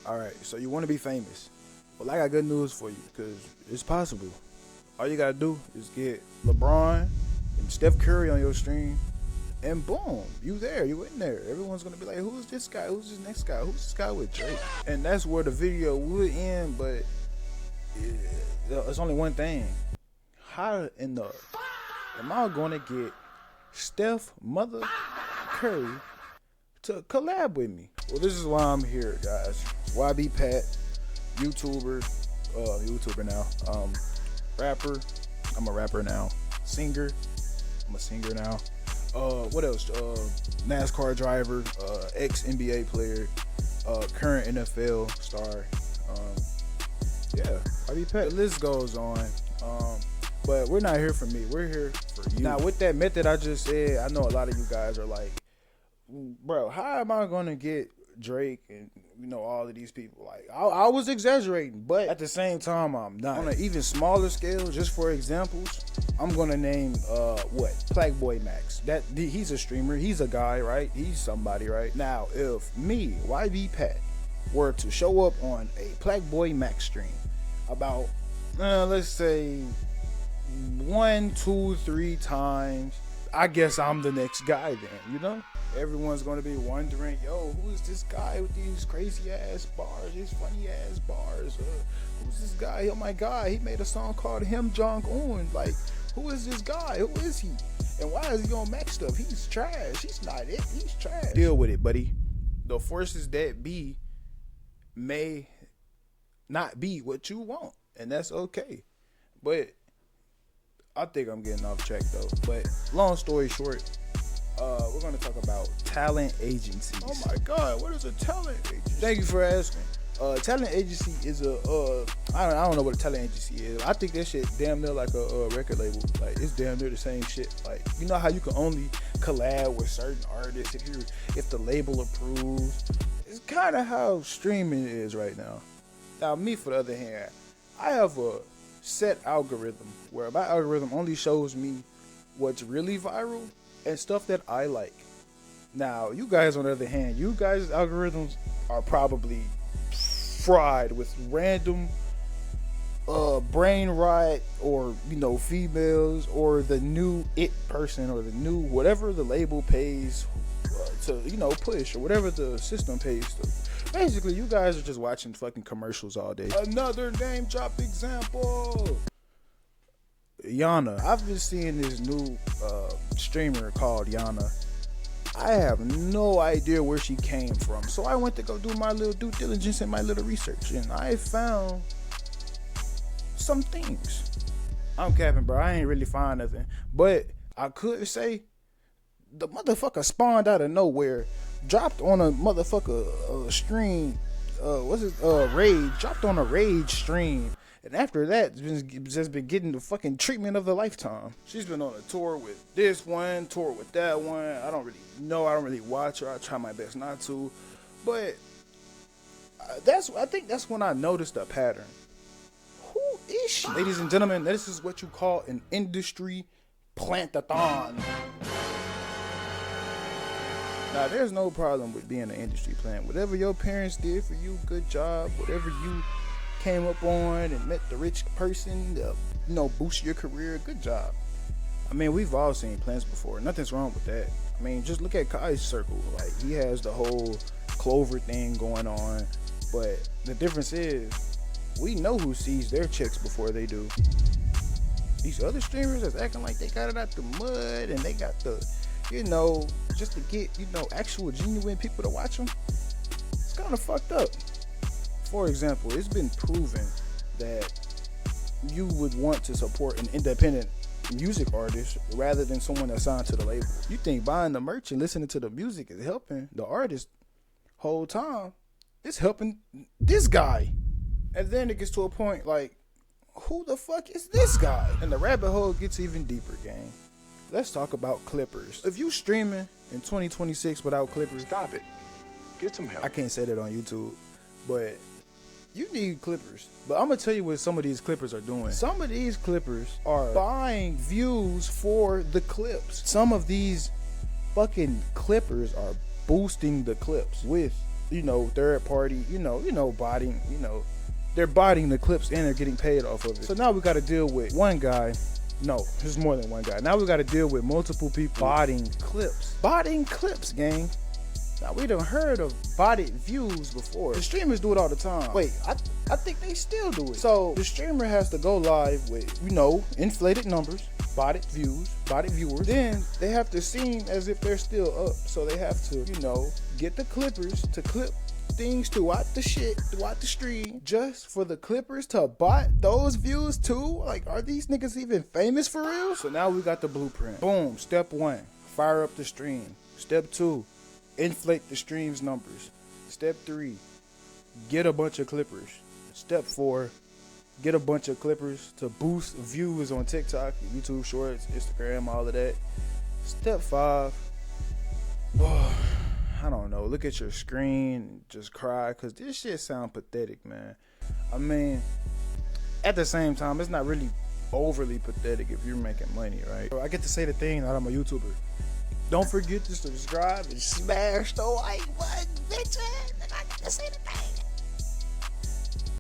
All right, so you want to be famous. Well, I got good news for you because it's possible. All you got to do is get LeBron and Steph Curry on your stream, and boom, you there, you in there. Everyone's going to be like, who's this guy? Who's this next guy? Who's this guy with Drake? And that's where the video would end, but it's only one thing. How in the am I going to get Steph Mother Curry to collab with me? Well, this is why I'm here, guys. YB Pat, YouTuber now, rapper, I'm a rapper now, singer, I'm a singer now, what else, NASCAR driver, ex-NBA player, current NFL star, yeah, YB Pat, the list goes on, but we're not here for me, we're here for you. Now, with that method I just said, I know a lot of you guys are like, bro, how am I gonna get Drake and all of these people? Like, I was exaggerating, but at the same time I'm not. On an even smaller scale, just for examples, I'm gonna name Plague Max. He's a streamer, he's a guy, right? He's somebody, right? Now, if me, YB Pat, were to show up on a Plague Max stream about let's say 1, 2, 3 times, I guess I'm the next guy then, Everyone's going to be wondering, yo, who is this guy with these crazy ass bars, these funny ass bars? Who's this guy? Oh my God, he made a song called Jon Un. Like, who is this guy? Who is he? And why is he on Mac stuff? He's trash. He's not it. He's trash. Deal with it, buddy. The forces that be may not be what you want, and that's okay. But I think I'm getting off track though. But long story short, we're going to talk about talent agencies. Oh my God, what is a talent agency? Thank you for asking. Talent agency is I don't know what a talent agency is. I think that shit damn near like a record label. Like, it's damn near the same shit. Like, you know how you can only collab with certain artists if the label approves? It's kind of how streaming is right now. Now, me, for the other hand, I have a set algorithm where my algorithm only shows me what's really viral and stuff that I like. Now, you guys, on the other hand, you guys' algorithms are probably fried with random brain rot, or females, or the new it person, or the new whatever the label pays to push, or whatever the system pays to. Basically, you guys are just watching fucking commercials all day. Another name drop example. Yana. I've been seeing this new streamer called Yana. I have no idea where she came from. So I went to go do my little due diligence and my little research, and I found some things. I'm capping, bro. I ain't really find nothing. But I could say the motherfucker spawned out of nowhere, dropped on a motherfucker stream. Rage. Dropped on a Rage stream. And after that, just been getting the fucking treatment of the lifetime. She's been on a tour with this one, tour with that one. I don't really know. I don't really watch her. I try my best not to. But I think that's when I noticed a pattern. Who is she? Ladies and gentlemen, this is what you call an industry plantathon. Now, there's no problem with being an industry plant. Whatever your parents did for you, good job. Whatever you came up on and met the rich person, boost your career, good job. I mean, we've all seen plants before. Nothing's wrong with that. I mean, just look at Kai's circle. Like, he has the whole Clover thing going on. But the difference is, we know who sees their checks before they do. These other streamers that's acting like they got it out the mud and they got the, just to get, actual genuine people to watch them. It's kind of fucked up. For example, it's been proven that you would want to support an independent music artist rather than someone that's signed to the label. You think buying the merch and listening to the music is helping the artist whole time. It's helping this guy. And then it gets to a point like, who the fuck is this guy? And the rabbit hole gets even deeper, gang. Let's talk about clippers. If you streaming in 2026 without clippers, stop it. Get some help. I can't say that on YouTube, but you need clippers. But I'm gonna tell you what some of these clippers are doing. Some of these clippers are buying views for the clips. Some of these fucking clippers are boosting the clips with third party, botting, they're botting the clips and they're getting paid off of it. So now we got to deal with one guy. No, there's more than one guy. Now we got to deal with multiple people botting clips. Botting clips, gang. Now we done heard of botted views before. The streamers do it all the time. Wait, I think they still do it. So the streamer has to go live with, inflated numbers, botted views, botted viewers. Then they have to seem as if they're still up. So they have to, get the clippers to clip things throughout the stream, just for the clippers to bot those views too. Like, are these niggas even famous for real? So now we got the blueprint. Boom. Step 1, fire up the stream. Step 2, inflate the stream's numbers. Step 3, get a bunch of clippers. Step 4, get a bunch of clippers to boost views on TikTok, YouTube Shorts, Instagram, all of that. Step 5, I don't know, look at your screen and just cry, because this shit sound pathetic, man. I mean, at the same time, it's not really overly pathetic if you're making money, right? So I get to say the thing that I'm a YouTuber. Don't forget to subscribe and smash the like button, bitch. I got to say the thing.